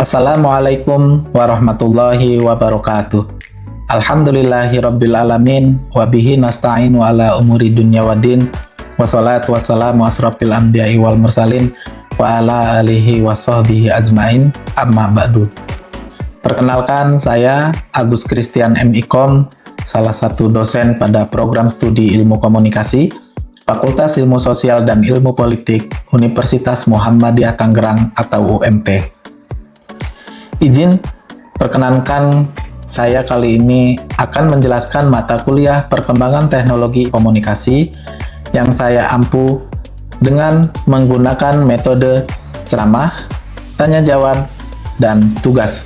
Assalamualaikum warahmatullahi wabarakatuh. Alhamdulillahirrabbilalamin. Wabihi nasta'inu ala umuri dunya waddin. Wassalatu wassalamu asrafil anbiya'i wal mursalin wa ala alihi wa sahbihi ajmain, amma ba'du. Perkenalkan, saya Agus Christian M.Ikom, salah satu dosen pada program studi ilmu komunikasi Fakultas Ilmu Sosial dan Ilmu Politik Universitas Muhammadiyah Tangerang atau UMT. Izin perkenankan, saya kali ini akan menjelaskan mata kuliah Perkembangan Teknologi Komunikasi yang saya ampu dengan menggunakan metode ceramah, tanya jawab, dan tugas.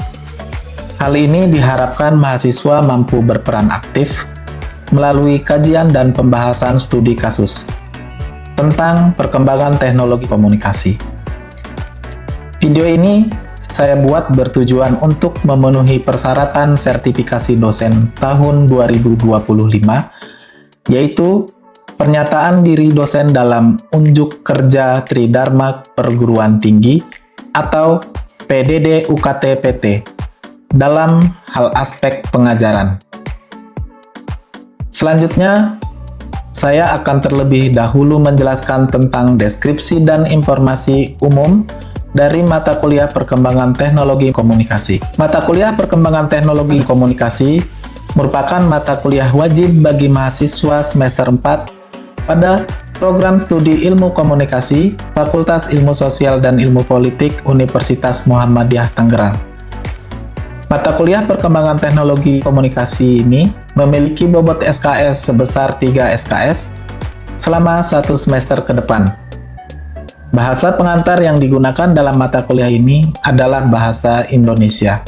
Hal ini diharapkan mahasiswa mampu berperan aktif melalui kajian dan pembahasan studi kasus tentang perkembangan teknologi komunikasi. Video ini saya buat bertujuan untuk memenuhi persyaratan sertifikasi dosen tahun 2025, yaitu pernyataan diri dosen dalam unjuk kerja Tridharma Perguruan Tinggi atau PDD UKT PT dalam hal aspek pengajaran. Selanjutnya, saya akan terlebih dahulu menjelaskan tentang deskripsi dan informasi umum dari mata kuliah Perkembangan Teknologi Komunikasi. Mata kuliah Perkembangan Teknologi Komunikasi merupakan mata kuliah wajib bagi mahasiswa semester 4 pada program studi Ilmu Komunikasi Fakultas Ilmu Sosial dan Ilmu Politik Universitas Muhammadiyah Tangerang. Mata kuliah Perkembangan Teknologi Komunikasi ini memiliki bobot SKS sebesar 3 SKS selama 1 semester ke depan. Bahasa pengantar yang digunakan dalam mata kuliah ini adalah bahasa Indonesia.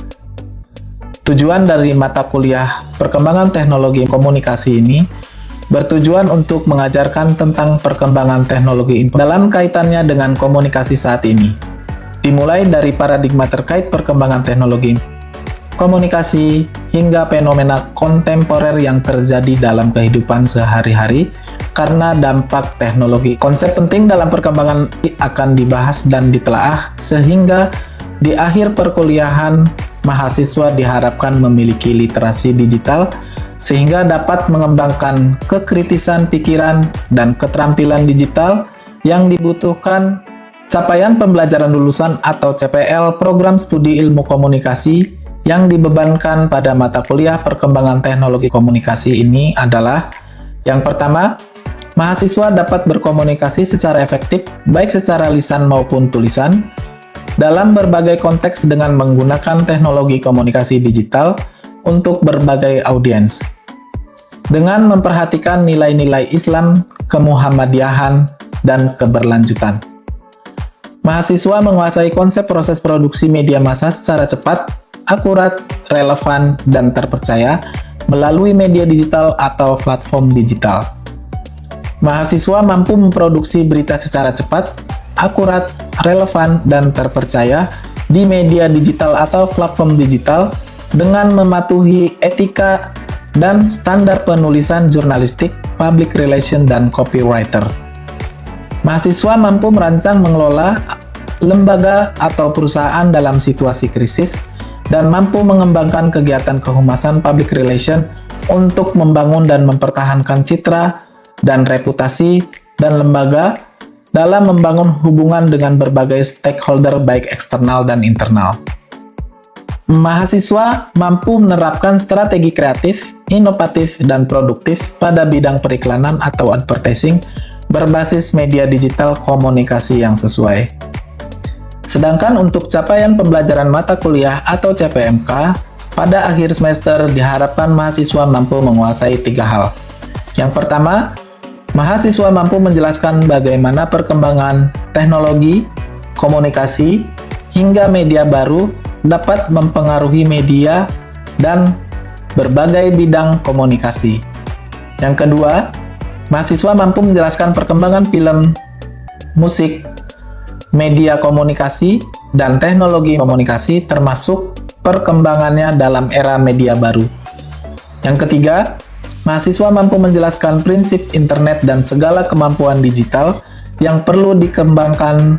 Tujuan dari mata kuliah Perkembangan Teknologi Komunikasi ini bertujuan untuk mengajarkan tentang perkembangan teknologi dalam kaitannya dengan komunikasi saat ini. Dimulai dari paradigma terkait perkembangan teknologi komunikasi hingga fenomena kontemporer yang terjadi dalam kehidupan sehari-hari karena dampak teknologi. Konsep penting dalam perkembangan akan dibahas dan ditelaah sehingga di akhir perkuliahan mahasiswa diharapkan memiliki literasi digital sehingga dapat mengembangkan kekritisan pikiran dan keterampilan digital yang dibutuhkan. Capaian pembelajaran lulusan atau CPL program studi ilmu komunikasi yang dibebankan pada mata kuliah Perkembangan Teknologi Komunikasi ini adalah: yang pertama, mahasiswa dapat berkomunikasi secara efektif baik secara lisan maupun tulisan dalam berbagai konteks dengan menggunakan teknologi komunikasi digital untuk berbagai audiens dengan memperhatikan nilai-nilai Islam, kemuhammadiyahan, dan keberlanjutan. Mahasiswa menguasai konsep proses produksi media massa secara cepat, akurat, relevan, dan terpercaya melalui media digital atau platform digital. Mahasiswa mampu memproduksi berita secara cepat, akurat, relevan, dan terpercaya di media digital atau platform digital dengan mematuhi etika dan standar penulisan jurnalistik, public relation, dan copywriter. Mahasiswa mampu merancang mengelola lembaga atau perusahaan dalam situasi krisis dan mampu mengembangkan kegiatan kehumasan public relation untuk membangun dan mempertahankan citra dan reputasi dan lembaga dalam membangun hubungan dengan berbagai stakeholder baik eksternal dan internal. Mahasiswa mampu menerapkan strategi kreatif, inovatif, dan produktif pada bidang periklanan atau advertising berbasis media digital komunikasi yang sesuai. Sedangkan untuk capaian pembelajaran mata kuliah atau CPMK, pada akhir semester diharapkan mahasiswa mampu menguasai 3 hal. Yang pertama, mahasiswa mampu menjelaskan bagaimana perkembangan teknologi, komunikasi, hingga media baru dapat mempengaruhi media dan berbagai bidang komunikasi. Yang kedua, mahasiswa mampu menjelaskan perkembangan film, musik, media komunikasi, dan teknologi komunikasi termasuk perkembangannya dalam era media baru. Yang ketiga, mahasiswa mampu menjelaskan prinsip internet dan segala kemampuan digital yang perlu dikembangkan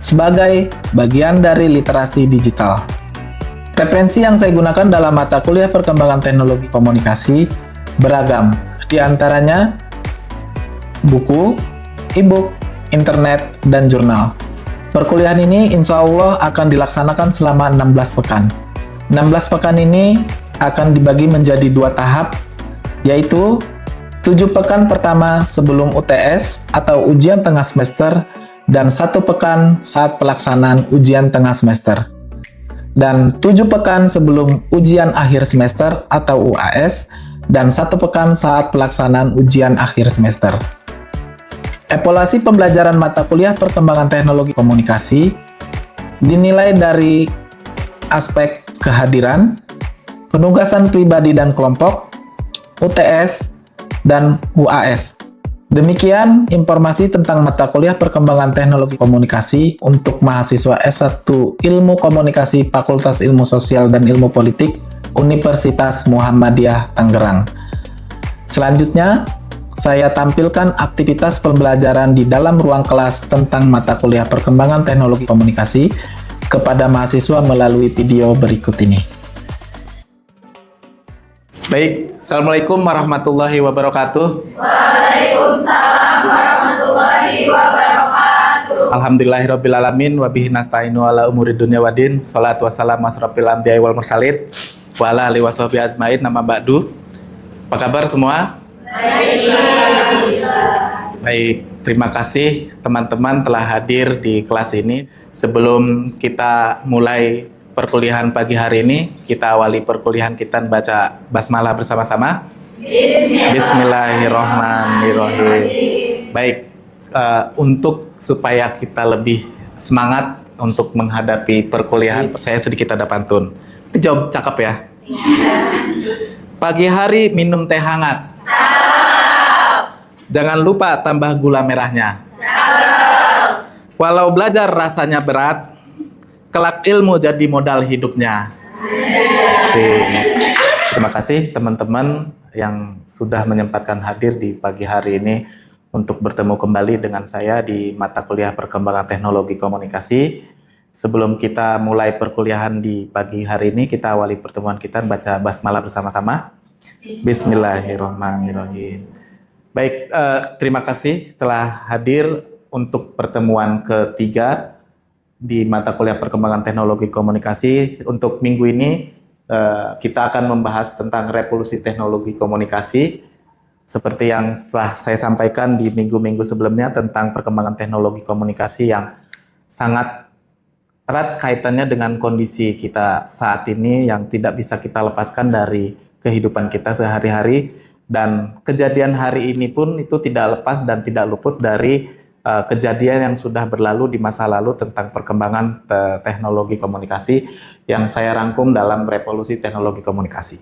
sebagai bagian dari literasi digital. Referensi yang saya gunakan dalam mata kuliah perkembangan teknologi komunikasi beragam, di antaranya buku, e-book, internet, dan jurnal. Perkuliahan ini insya Allah akan dilaksanakan selama 16 pekan. 16 pekan ini akan dibagi menjadi 2 tahap, yaitu 7 pekan pertama sebelum UTS atau ujian tengah semester, dan 1 pekan saat pelaksanaan ujian tengah semester. Dan 7 pekan sebelum ujian akhir semester atau UAS, dan 1 pekan saat pelaksanaan ujian akhir semester. Evaluasi pembelajaran mata kuliah perkembangan teknologi komunikasi dinilai dari aspek kehadiran, penugasan pribadi dan kelompok, UTS, dan UAS. Demikian informasi tentang mata kuliah perkembangan teknologi komunikasi untuk mahasiswa S1 Ilmu Komunikasi Fakultas Ilmu Sosial dan Ilmu Politik Universitas Muhammadiyah Tangerang. Selanjutnya, saya tampilkan aktivitas pembelajaran di dalam ruang kelas tentang mata kuliah perkembangan teknologi komunikasi kepada mahasiswa melalui video berikut ini. Baik, Assalamualaikum warahmatullahi wabarakatuh. Waalaikumsalam warahmatullahi wabarakatuh. Alhamdulillahirrabbilalamin, wabihi nasta'inu ala umuri dunia wadin, salatu wassalamu asrafil anbiya'i wal mursalin, wa ala alihi washabihi ajmain, nama ba'du. Apa kabar semua? Baik, terima kasih teman-teman telah hadir di kelas ini. Sebelum kita mulai perkuliahan pagi hari ini, kita awali perkuliahan kita baca basmalah bersama-sama. Bismillahirrahmanirrahim. Baik, untuk supaya kita lebih semangat untuk menghadapi perkuliahan, saya sedikit ada pantun. Dijawab cakep ya. Pagi hari minum teh hangat. Jangan lupa tambah gula merahnya. Walau belajar rasanya berat, kelak ilmu jadi modal hidupnya. Terima kasih teman-teman yang sudah menyempatkan hadir di pagi hari ini untuk bertemu kembali dengan saya di mata kuliah perkembangan teknologi komunikasi. Sebelum kita mulai perkuliahan di pagi hari ini, kita awali pertemuan kita baca basmalah bersama-sama. Bismillahirrahmanirrahim. Baik, terima kasih telah hadir untuk pertemuan ketiga di mata kuliah perkembangan teknologi komunikasi. Untuk minggu ini kita akan membahas tentang revolusi teknologi komunikasi. Seperti yang telah saya sampaikan di minggu-minggu sebelumnya tentang perkembangan teknologi komunikasi yang sangat erat kaitannya dengan kondisi kita saat ini yang tidak bisa kita lepaskan dari kehidupan kita sehari-hari. Dan kejadian hari ini pun itu tidak lepas dan tidak luput dari kejadian yang sudah berlalu di masa lalu tentang perkembangan teknologi komunikasi yang saya rangkum dalam revolusi teknologi komunikasi.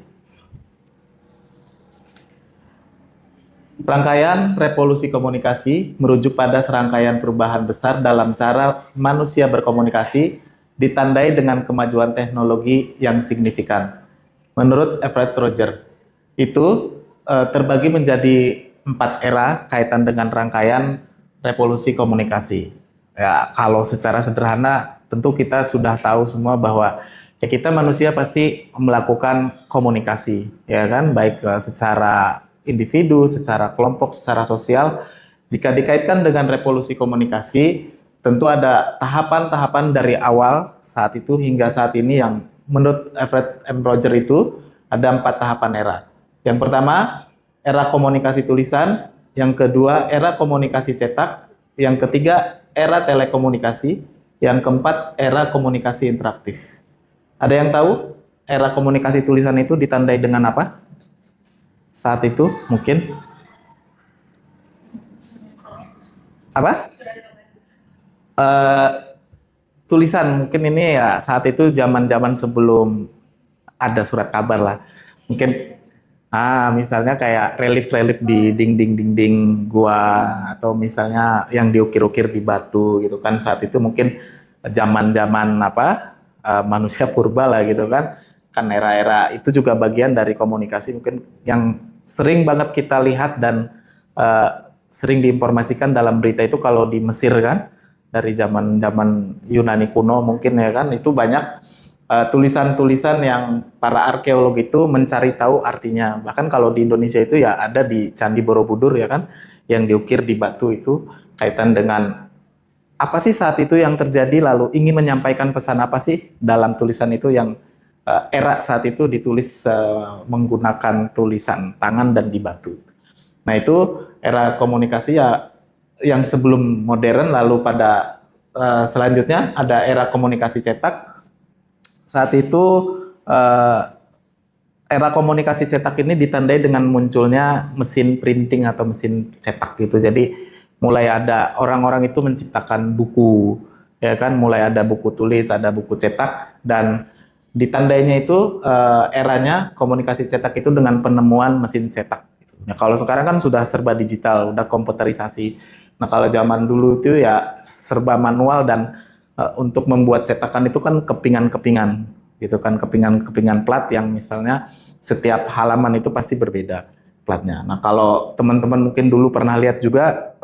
Rangkaian revolusi komunikasi merujuk pada serangkaian perubahan besar dalam cara manusia berkomunikasi ditandai dengan kemajuan teknologi yang signifikan. Menurut Everett Roger, itu terbagi menjadi 4 era kaitan dengan rangkaian revolusi komunikasi. Ya, kalau secara sederhana tentu kita sudah tahu semua bahwa ya kita manusia pasti melakukan komunikasi, ya kan, baik secara individu, secara kelompok, secara sosial. Jika dikaitkan dengan revolusi komunikasi, tentu ada tahapan-tahapan dari awal saat itu hingga saat ini yang menurut Everett M. Roger itu ada 4 tahapan era. Yang pertama, era komunikasi tulisan. Yang kedua, era komunikasi cetak. Yang ketiga, era telekomunikasi. Yang keempat, era komunikasi interaktif. Ada yang tahu era komunikasi tulisan itu ditandai dengan apa? Saat itu mungkin? Apa? Tulisan, mungkin ini ya saat itu zaman-zaman sebelum ada surat kabar lah. Mungkin misalnya kayak relief-relief di dinding-dinding gua atau misalnya yang diukir-ukir di batu gitu kan. Saat itu mungkin zaman-zaman manusia purba lah gitu kan. Kan era-era itu juga bagian dari komunikasi mungkin yang sering banget kita lihat dan sering diinformasikan dalam berita itu kalau di Mesir kan. dari zaman-zaman Yunani kuno mungkin ya kan, itu banyak tulisan-tulisan yang para arkeolog itu mencari tahu artinya. Bahkan kalau di Indonesia itu ya ada di Candi Borobudur ya kan, yang diukir di batu itu kaitan dengan apa sih saat itu yang terjadi, lalu ingin menyampaikan pesan apa sih dalam tulisan itu yang era saat itu ditulis menggunakan tulisan tangan dan di batu. Nah itu era komunikasi ya yang sebelum modern, lalu pada selanjutnya ada era komunikasi cetak. Saat itu era komunikasi cetak ini ditandai dengan munculnya mesin printing atau mesin cetak gitu. Jadi mulai ada orang-orang itu menciptakan buku, ya kan, mulai ada buku tulis, ada buku cetak, dan ditandainya itu eranya komunikasi cetak itu dengan penemuan mesin cetak. Nah, kalau sekarang kan sudah serba digital, udah komputerisasi. Nah, kalau zaman dulu itu ya serba manual, dan untuk membuat cetakan itu kan kepingan-kepingan gitu kan, kepingan-kepingan plat yang misalnya setiap halaman itu pasti berbeda platnya. Nah, kalau teman-teman mungkin dulu pernah lihat juga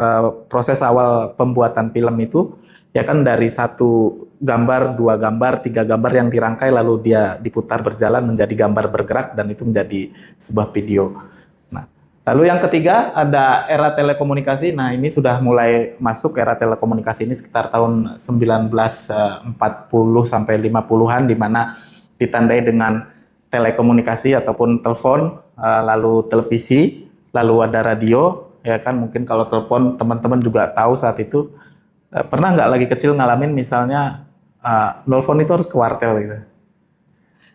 proses awal pembuatan film itu ya kan, dari satu gambar, dua gambar, tiga gambar yang dirangkai lalu dia diputar berjalan menjadi gambar bergerak, dan itu menjadi sebuah video. Nah, lalu yang ketiga ada era telekomunikasi. Nah, ini sudah mulai masuk era telekomunikasi ini sekitar tahun 1940 sampai 50-an, di mana ditandai dengan telekomunikasi ataupun telepon, lalu televisi, lalu ada radio, ya kan. Mungkin kalau telepon teman-teman juga tahu saat itu, pernah nggak lagi kecil ngalamin misalnya nelfon itu harus ke wartel gitu?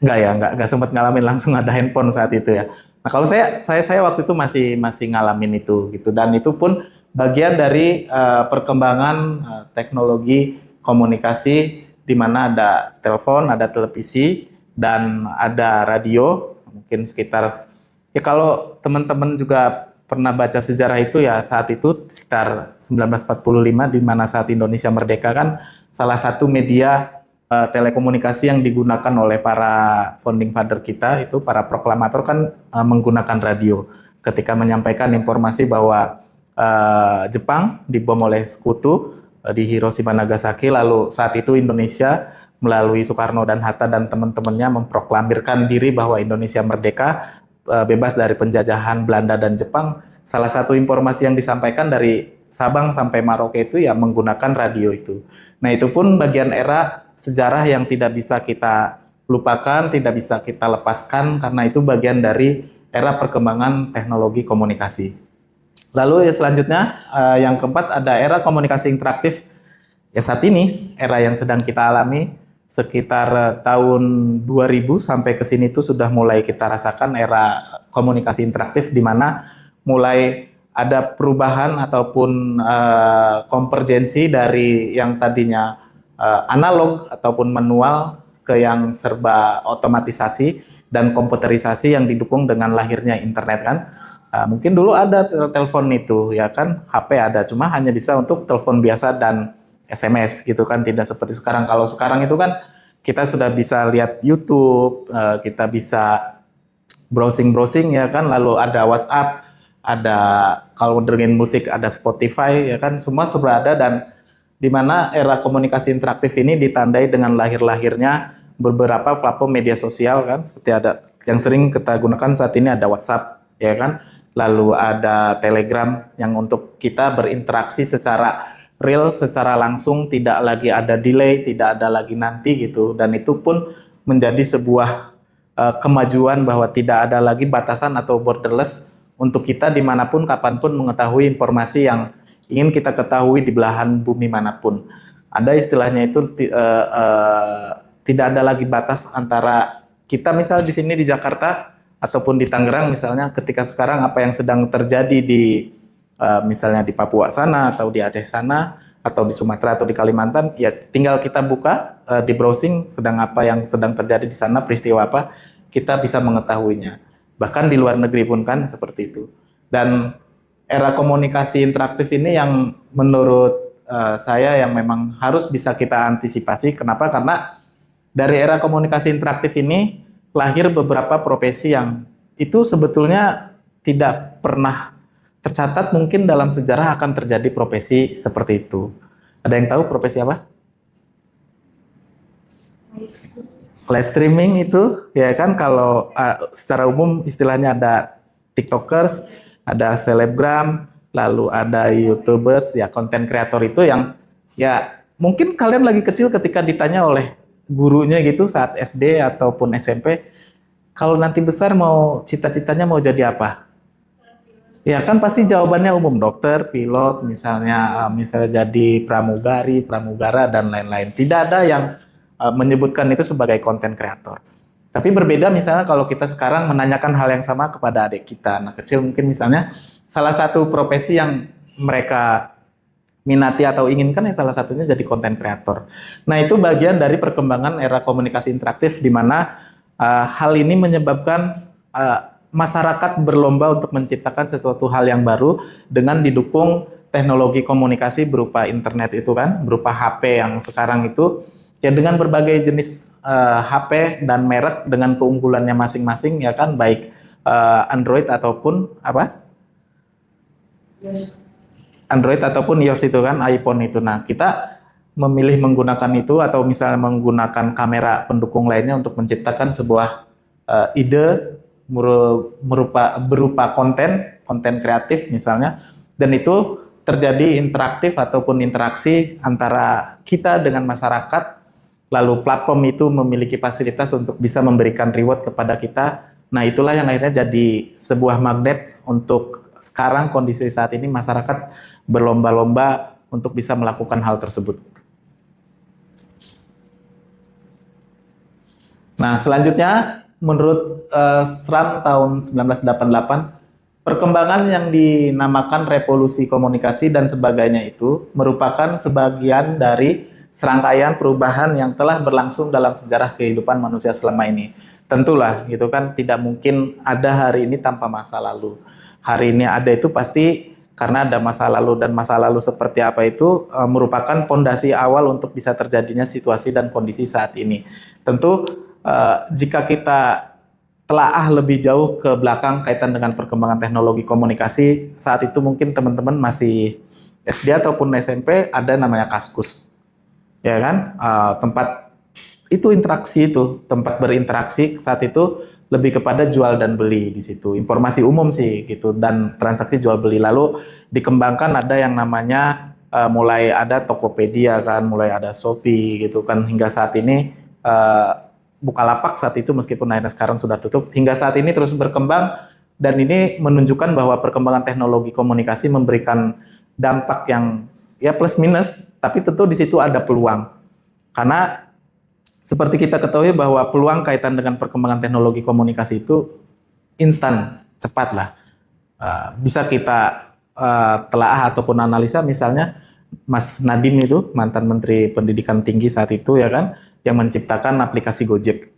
Nggak ya, nggak sempat ngalamin, langsung ada handphone saat itu ya. Nah, kalau saya waktu itu masih ngalamin itu gitu, dan itu pun bagian dari perkembangan teknologi komunikasi, di mana ada telepon, ada televisi, dan ada radio. Mungkin sekitar ya, kalau teman-teman juga pernah baca sejarah itu ya, saat itu sekitar 1945, di mana saat Indonesia merdeka kan, salah satu media telekomunikasi yang digunakan oleh para founding father kita itu, para proklamator kan menggunakan radio ketika menyampaikan informasi bahwa Jepang dibom oleh sekutu di Hiroshima Nagasaki. Lalu saat itu Indonesia melalui Soekarno dan Hatta dan teman-temannya memproklamirkan diri bahwa Indonesia merdeka, bebas dari penjajahan Belanda dan Jepang. Salah satu informasi yang disampaikan dari Sabang sampai Merauke itu ya menggunakan radio itu. Nah, itu pun bagian era sejarah yang tidak bisa kita lupakan, tidak bisa kita lepaskan, karena itu bagian dari era perkembangan teknologi komunikasi. Lalu ya selanjutnya yang keempat ada era komunikasi interaktif. Ya, saat ini era yang sedang kita alami sekitar tahun 2000 sampai ke sini itu sudah mulai kita rasakan era komunikasi interaktif, di mana mulai ada perubahan ataupun konvergensi dari yang tadinya analog ataupun manual ke yang serba otomatisasi dan komputerisasi yang didukung dengan lahirnya internet kan. Mungkin dulu ada telepon itu ya kan, HP ada, cuma hanya bisa untuk telepon biasa dan SMS gitu kan, tidak seperti sekarang. Kalau sekarang itu kan kita sudah bisa lihat YouTube, kita bisa browsing-browsing ya kan, lalu ada WhatsApp, ada kalau dengerin musik ada Spotify ya kan, semua sudah ada. Dan di mana era komunikasi interaktif ini ditandai dengan lahirnya beberapa platform media sosial kan, seperti ada yang sering kita gunakan saat ini ada WhatsApp ya kan, lalu ada Telegram yang untuk kita berinteraksi secara real, secara langsung, tidak lagi ada delay, tidak ada lagi nanti gitu. Dan itu pun menjadi sebuah kemajuan bahwa tidak ada lagi batasan atau borderless untuk kita dimanapun, kapanpun mengetahui informasi yang ingin kita ketahui di belahan bumi manapun. Ada istilahnya itu tidak ada lagi batas antara kita misal di sini di Jakarta ataupun di Tangerang misalnya, ketika sekarang apa yang sedang terjadi di misalnya di Papua sana atau di Aceh sana atau di Sumatera atau di Kalimantan, ya tinggal kita buka di browsing sedang apa yang sedang terjadi di sana, peristiwa apa, kita bisa mengetahuinya. Bahkan di luar negeri pun kan seperti itu. Dan era komunikasi interaktif ini yang menurut saya yang memang harus bisa kita antisipasi. Kenapa? Karena dari era komunikasi interaktif ini lahir beberapa profesi yang itu sebetulnya tidak pernah tercatat mungkin dalam sejarah akan terjadi profesi seperti itu. Ada yang tahu profesi apa? Live streaming itu ya kan, kalau secara umum istilahnya ada TikTokers, ada selebgram, lalu ada YouTubers, ya konten kreator itu yang ya mungkin kalian lagi kecil ketika ditanya oleh gurunya gitu saat SD ataupun SMP, kalau nanti besar mau cita-citanya mau jadi apa? Ya kan pasti jawabannya umum, dokter, pilot, misalnya jadi pramugari, pramugara dan lain-lain. Tidak ada yang menyebutkan itu sebagai konten kreator. Tapi berbeda misalnya kalau kita sekarang menanyakan hal yang sama kepada adik kita, anak kecil mungkin misalnya salah satu profesi yang mereka minati atau inginkan ya salah satunya jadi konten kreator. Nah itu bagian dari perkembangan era komunikasi interaktif di mana hal ini menyebabkan masyarakat berlomba untuk menciptakan sesuatu hal yang baru dengan didukung teknologi komunikasi berupa internet itu kan, berupa HP yang sekarang itu ya dengan berbagai jenis HP dan merek dengan keunggulannya masing-masing ya kan, baik Android ataupun apa? Android ataupun iOS itu kan, iPhone itu. Nah, kita memilih menggunakan itu atau misalnya menggunakan kamera pendukung lainnya untuk menciptakan sebuah ide berupa konten kreatif misalnya, dan itu terjadi interaktif ataupun interaksi antara kita dengan masyarakat, lalu platform itu memiliki fasilitas untuk bisa memberikan reward kepada kita. Nah itulah yang akhirnya jadi sebuah magnet untuk sekarang kondisi saat ini masyarakat berlomba-lomba untuk bisa melakukan hal tersebut. Nah selanjutnya, menurut SRAM tahun 1988, perkembangan yang dinamakan revolusi komunikasi dan sebagainya itu merupakan sebagian dari serangkaian perubahan yang telah berlangsung dalam sejarah kehidupan manusia selama ini. Tentulah gitu kan, tidak mungkin ada hari ini tanpa masa lalu. Hari ini ada itu pasti karena ada masa lalu, dan masa lalu seperti apa itu merupakan pondasi awal untuk bisa terjadinya situasi dan kondisi saat ini. Tentu jika kita telaah lebih jauh ke belakang kaitan dengan perkembangan teknologi komunikasi, saat itu mungkin teman-teman masih SD ataupun SMP, ada namanya Kaskus, ya kan, tempat itu interaksi, itu tempat berinteraksi saat itu lebih kepada jual dan beli di situ, informasi umum sih gitu, dan transaksi jual beli. Lalu dikembangkan ada yang namanya mulai ada Tokopedia kan, mulai ada Shopee gitu kan, hingga saat ini Bukalapak saat itu meskipun akhirnya sekarang sudah tutup, hingga saat ini terus berkembang, dan ini menunjukkan bahwa perkembangan teknologi komunikasi memberikan dampak yang ya plus minus, tapi tentu di situ ada peluang. Karena seperti kita ketahui bahwa peluang kaitan dengan perkembangan teknologi komunikasi itu instan, cepat lah. Bisa kita telaah ataupun analisa, misalnya Mas Nadiem itu mantan Menteri Pendidikan Tinggi saat itu ya kan, yang menciptakan aplikasi Gojek.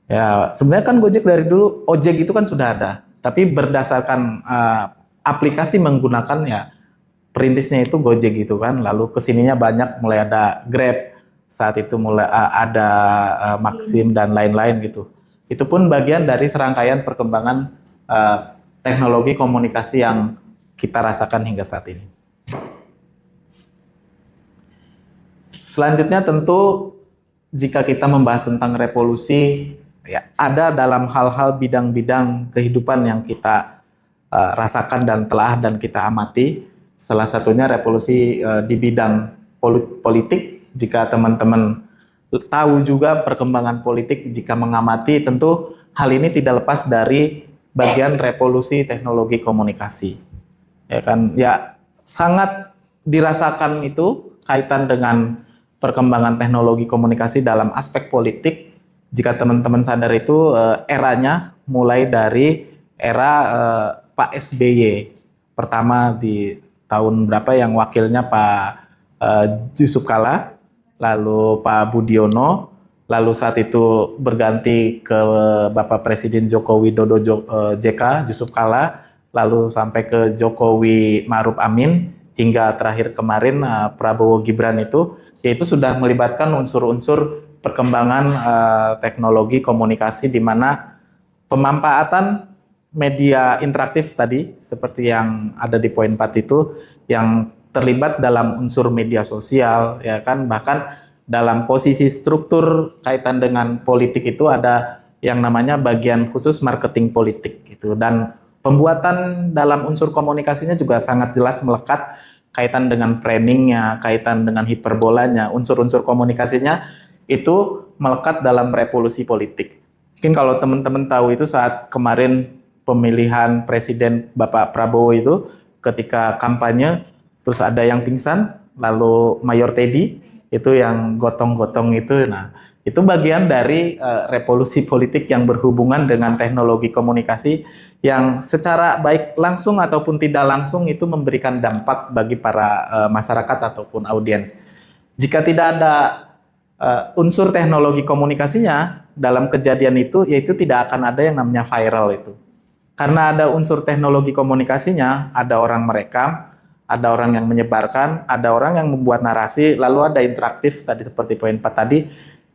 Ya, sebenarnya kan Gojek dari dulu, ojek itu kan sudah ada, tapi berdasarkan aplikasi menggunakan ya perintisnya itu Gojek gitu kan. Lalu kesininya banyak, mulai ada Grab, saat itu mulai ada Maxim dan lain-lain gitu. Itu pun bagian dari serangkaian perkembangan teknologi komunikasi yang kita rasakan hingga saat ini. Selanjutnya tentu jika kita membahas tentang revolusi, ya ada dalam hal-hal bidang-bidang kehidupan yang kita rasakan dan telah dan kita amati. Salah satunya revolusi di bidang politik. Jika teman-teman tahu juga perkembangan politik, jika mengamati, tentu hal ini tidak lepas dari bagian revolusi teknologi komunikasi. Ya kan, ya sangat dirasakan itu kaitan dengan perkembangan teknologi komunikasi dalam aspek politik. Jika teman-teman sadar itu eranya mulai dari era Pak SBY. Pertama di tahun berapa yang wakilnya Pak Yusuf Kalla, lalu Pak Budiono, lalu saat itu berganti ke Bapak Presiden Joko Widodo JK, Yusuf Kalla, lalu sampai ke Jokowi Ma'ruf Amin, hingga terakhir kemarin Prabowo Gibran itu, yaitu sudah melibatkan unsur-unsur perkembangan teknologi komunikasi di mana pemanfaatan media interaktif tadi seperti yang ada di poin 4 itu, yang terlibat dalam unsur media sosial, ya kan, bahkan dalam posisi struktur kaitan dengan politik itu ada yang namanya bagian khusus marketing politik gitu, dan pembuatan dalam unsur komunikasinya juga sangat jelas melekat kaitan dengan framingnya, kaitan dengan hiperbolanya, unsur-unsur komunikasinya itu melekat dalam revolusi politik. Mungkin kalau teman-teman tahu itu saat kemarin pemilihan presiden Bapak Prabowo itu ketika kampanye terus ada yang pingsan, lalu Mayor Teddy itu yang gotong-gotong itu, nah itu bagian dari revolusi politik yang berhubungan dengan teknologi komunikasi yang secara baik langsung ataupun tidak langsung itu memberikan dampak bagi para masyarakat ataupun audiens. Jika tidak ada unsur teknologi komunikasinya dalam kejadian itu, yaitu tidak akan ada yang namanya viral itu. Karena ada unsur teknologi komunikasinya, ada orang merekam, ada orang yang menyebarkan, ada orang yang membuat narasi, lalu ada interaktif tadi seperti poin 4 tadi.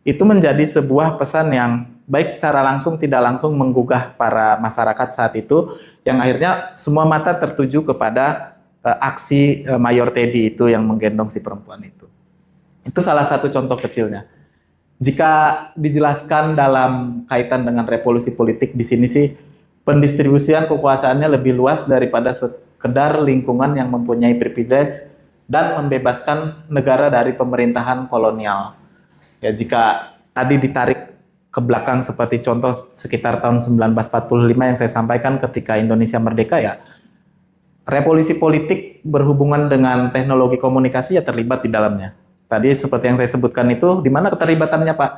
Itu menjadi sebuah pesan yang baik secara langsung tidak langsung menggugah para masyarakat saat itu, yang akhirnya semua mata tertuju kepada aksi Mayor Teddy itu yang menggendong si perempuan itu. Itu salah satu contoh kecilnya. Jika dijelaskan dalam kaitan dengan revolusi politik di sini sih, pendistribusian kekuasaannya lebih luas daripada sekedar lingkungan yang mempunyai privilege dan membebaskan negara dari pemerintahan kolonial. Ya, jika tadi ditarik ke belakang seperti contoh sekitar tahun 1945 yang saya sampaikan ketika Indonesia merdeka, ya revolusi politik berhubungan dengan teknologi komunikasi ya terlibat di dalamnya. Tadi seperti yang saya sebutkan itu, di mana keterlibatannya Pak?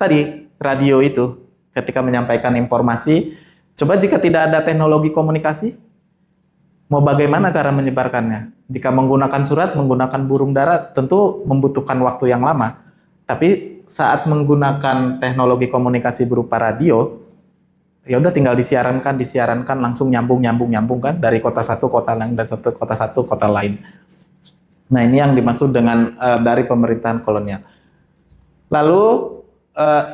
Tadi radio itu ketika menyampaikan informasi, coba jika tidak ada teknologi komunikasi, mau bagaimana cara menyebarkannya? Jika menggunakan surat, menggunakan burung dara, tentu membutuhkan waktu yang lama. Tapi saat menggunakan teknologi komunikasi berupa radio, ya udah tinggal disiarankan langsung nyambung kan dari kota satu kota lain dan kota satu kota lain. Nah, ini yang dimaksud dengan dari pemerintahan kolonial. Lalu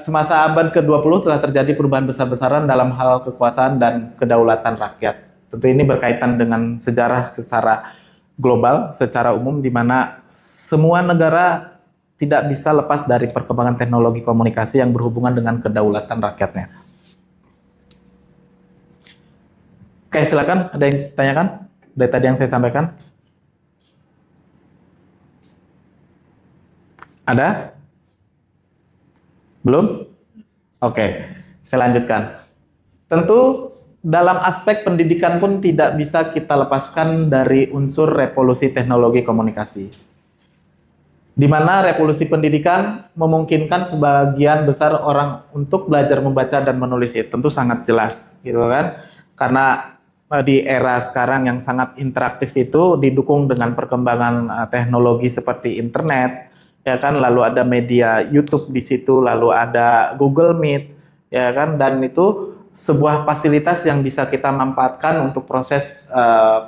semasa abad ke-20 telah terjadi perubahan besar-besaran dalam hal kekuasaan dan kedaulatan rakyat. Tentu ini berkaitan dengan sejarah secara global, secara umum, di mana semua negara tidak bisa lepas dari perkembangan teknologi komunikasi yang berhubungan dengan kedaulatan rakyatnya. Oke, silakan. Ada yang tanyakan dari tadi yang saya sampaikan? Ada? Belum? Oke, saya lanjutkan. Tentu dalam aspek pendidikan pun tidak bisa kita lepaskan dari unsur revolusi teknologi komunikasi. Di mana revolusi pendidikan memungkinkan sebagian besar orang untuk belajar membaca dan menulis, itu tentu sangat jelas, gitu kan? Karena di era sekarang yang sangat interaktif itu didukung dengan perkembangan teknologi seperti internet, ya kan? Lalu ada media YouTube di situ, lalu ada Google Meet, ya kan? Dan itu sebuah fasilitas yang bisa kita manfaatkan untuk proses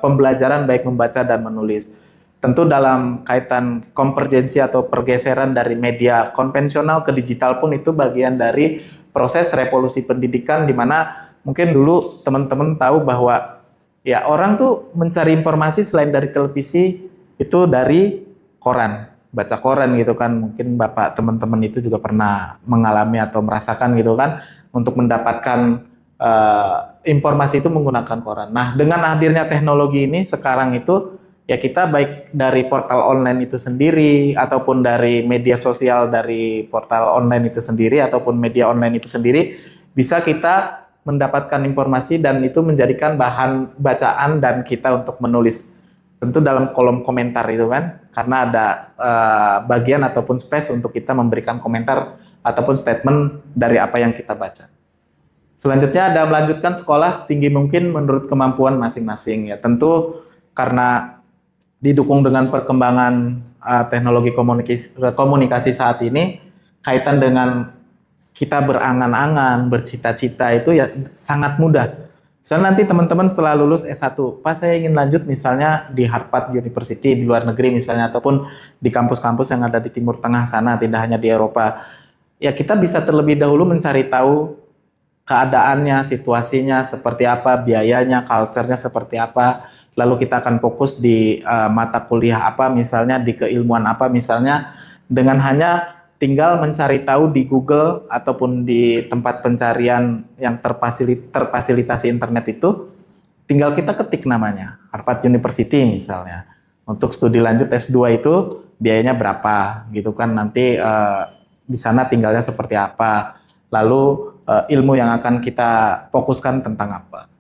pembelajaran baik membaca dan menulis. Tentu dalam kaitan konvergensi atau pergeseran dari media konvensional ke digital pun itu bagian dari proses revolusi pendidikan, di mana mungkin dulu teman-teman tahu bahwa ya orang tuh mencari informasi selain dari televisi itu dari koran, baca koran gitu kan. Mungkin Bapak teman-teman itu juga pernah mengalami atau merasakan gitu kan, untuk mendapatkan informasi itu menggunakan koran. Nah, dengan hadirnya teknologi ini sekarang itu ya kita baik dari portal online itu sendiri ataupun dari media sosial dari portal online itu sendiri ataupun media online itu sendiri bisa kita mendapatkan informasi dan itu menjadikan bahan bacaan dan kita untuk menulis. Tentu dalam kolom komentar itu kan, karena ada bagian ataupun space untuk kita memberikan komentar ataupun statement dari apa yang kita baca. Selanjutnya ada melanjutkan sekolah setinggi mungkin menurut kemampuan masing-masing. Ya tentu karena didukung dengan perkembangan teknologi komunikasi saat ini, kaitan dengan kita berangan-angan, bercita-cita itu ya sangat mudah. Misalnya nanti teman-teman setelah lulus S1, Pak saya ingin lanjut misalnya di Harvard University di luar negeri misalnya, ataupun di kampus-kampus yang ada di Timur Tengah sana, tidak hanya di Eropa. Ya kita bisa terlebih dahulu mencari tahu keadaannya, situasinya seperti apa, biayanya, culture-nya seperti apa. lalu kita akan fokus di mata kuliah apa, misalnya di keilmuan apa, misalnya dengan hanya tinggal mencari tahu di Google ataupun di tempat pencarian yang terfasilitasi internet itu, tinggal kita ketik namanya, Harvard University misalnya. Untuk studi lanjut S2 itu biayanya berapa gitu kan, nanti di sana tinggalnya seperti apa, lalu ilmu yang akan kita fokuskan tentang apa.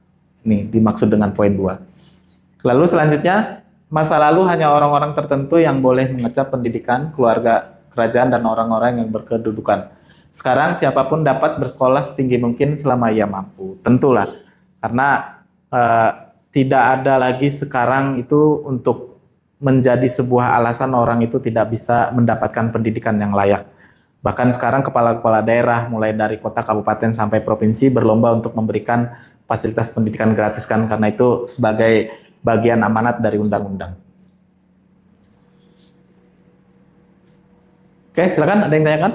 Ini dimaksud dengan poin 2. Lalu selanjutnya, masa lalu hanya orang-orang tertentu yang boleh mengecap pendidikan, keluarga, kerajaan, dan orang-orang yang berkedudukan. Sekarang siapapun dapat bersekolah setinggi mungkin selama ia mampu. Tentulah, karena tidak ada lagi sekarang itu untuk menjadi sebuah alasan orang itu tidak bisa mendapatkan pendidikan yang layak. Bahkan sekarang kepala-kepala daerah mulai dari kota, kabupaten sampai provinsi berlomba untuk memberikan fasilitas pendidikan gratis kan, karena itu sebagai bagian amanat dari undang-undang. Oke, silakan, ada yang tanyakan?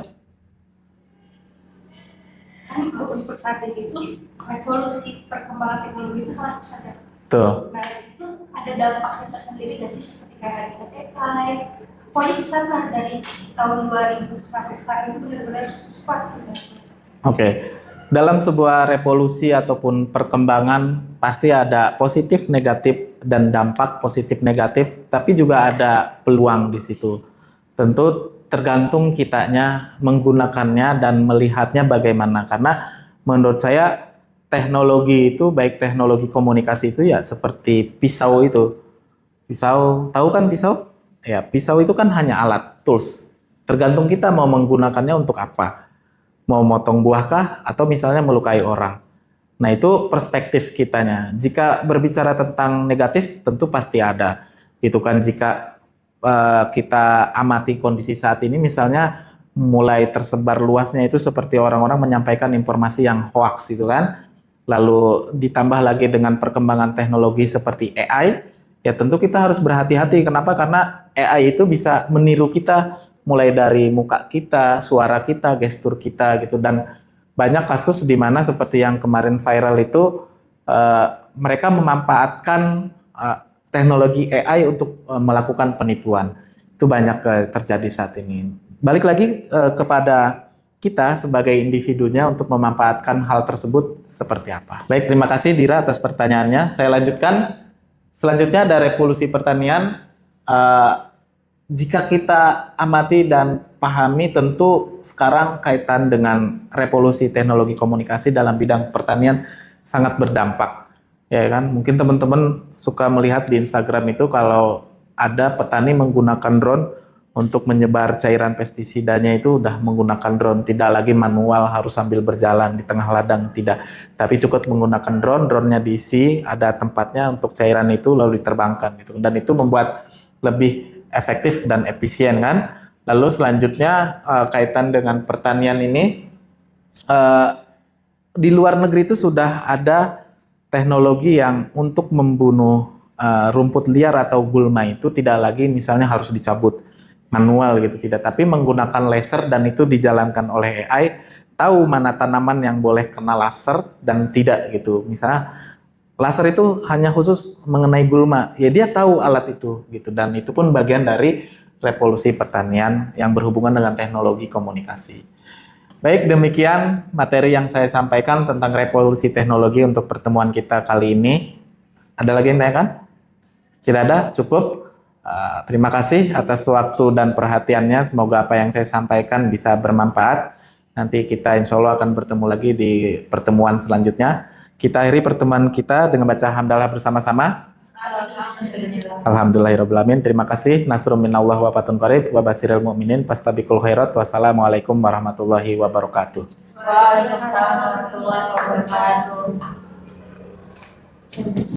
Kan untuk saat ini itu revolusi perkembangan teknologi itu sangat besar ya. Tuh. Nah itu ada dampaknya tersendiri nggak sih, seperti kayak dengan AI, pokoknya besar lah dari tahun 2000 sampai sekarang itu benar-benar cepat gitu. Oke. Dalam sebuah revolusi ataupun perkembangan pasti ada positif, negatif, dan dampak positif negatif, tapi juga ada peluang di situ. Tentu tergantung kitanya menggunakannya dan melihatnya bagaimana. Karena menurut saya teknologi itu, baik teknologi komunikasi itu ya seperti pisau itu. Pisau, tahu kan pisau? Ya, pisau itu kan hanya alat, tools. Tergantung kita mau menggunakannya untuk apa. Mau motong buah kah atau misalnya melukai orang. Nah, itu perspektif kitanya. Jika berbicara tentang negatif, tentu pasti ada. Itu kan jika kita amati kondisi saat ini, misalnya mulai tersebar luasnya itu seperti orang-orang menyampaikan informasi yang hoax itu kan. Lalu ditambah lagi dengan perkembangan teknologi seperti AI, ya tentu kita harus berhati-hati. Kenapa? Karena AI itu bisa meniru kita, mulai dari muka kita, suara kita, gestur kita gitu. Dan banyak kasus di mana seperti yang kemarin viral itu, mereka memanfaatkan teknologi AI untuk melakukan penipuan. Itu banyak terjadi saat ini. Balik lagi kepada kita sebagai individunya untuk memanfaatkan hal tersebut seperti apa. Baik, terima kasih Dira atas pertanyaannya. Saya lanjutkan. Selanjutnya ada revolusi pertanian. Jika kita amati dan pahami, tentu sekarang kaitan dengan revolusi teknologi komunikasi dalam bidang pertanian sangat berdampak. Ya kan, mungkin teman-teman suka melihat di Instagram itu kalau ada petani menggunakan drone untuk menyebar cairan pestisidanya, itu udah menggunakan drone, tidak lagi manual harus sambil berjalan di tengah ladang, tidak. Tapi cukup menggunakan drone, drone-nya diisi, ada tempatnya untuk cairan itu lalu diterbangkan gitu. Dan itu membuat lebih efektif dan efisien kan. Lalu selanjutnya kaitan dengan pertanian ini, di luar negeri itu sudah ada teknologi yang untuk membunuh rumput liar atau gulma itu tidak lagi misalnya harus dicabut manual gitu, tidak, tapi menggunakan laser, dan itu dijalankan oleh AI, tahu mana tanaman yang boleh kena laser dan tidak gitu. Misalnya laser itu hanya khusus mengenai gulma, ya dia tahu alat itu gitu, dan itu pun bagian dari revolusi pertanian yang berhubungan dengan teknologi komunikasi. Baik, demikian materi yang saya sampaikan tentang revolusi teknologi untuk pertemuan kita kali ini. Ada lagi yang tanyakan? Tidak ada? Cukup? Terima kasih atas waktu dan perhatiannya. Semoga apa yang saya sampaikan bisa bermanfaat. Nanti kita insya Allah akan bertemu lagi di pertemuan selanjutnya. Kita akhiri pertemuan kita dengan baca hamdalah bersama-sama. Alhamdulillahirrahmanirrahim. Terima kasih. Nasrun minallah wa fatun qarib wa basiril mu'minin fastabiqul khairat. Wassalamualaikum warahmatullahi wabarakatuh. Waalaikumsalam warahmatullahi wabarakatuh.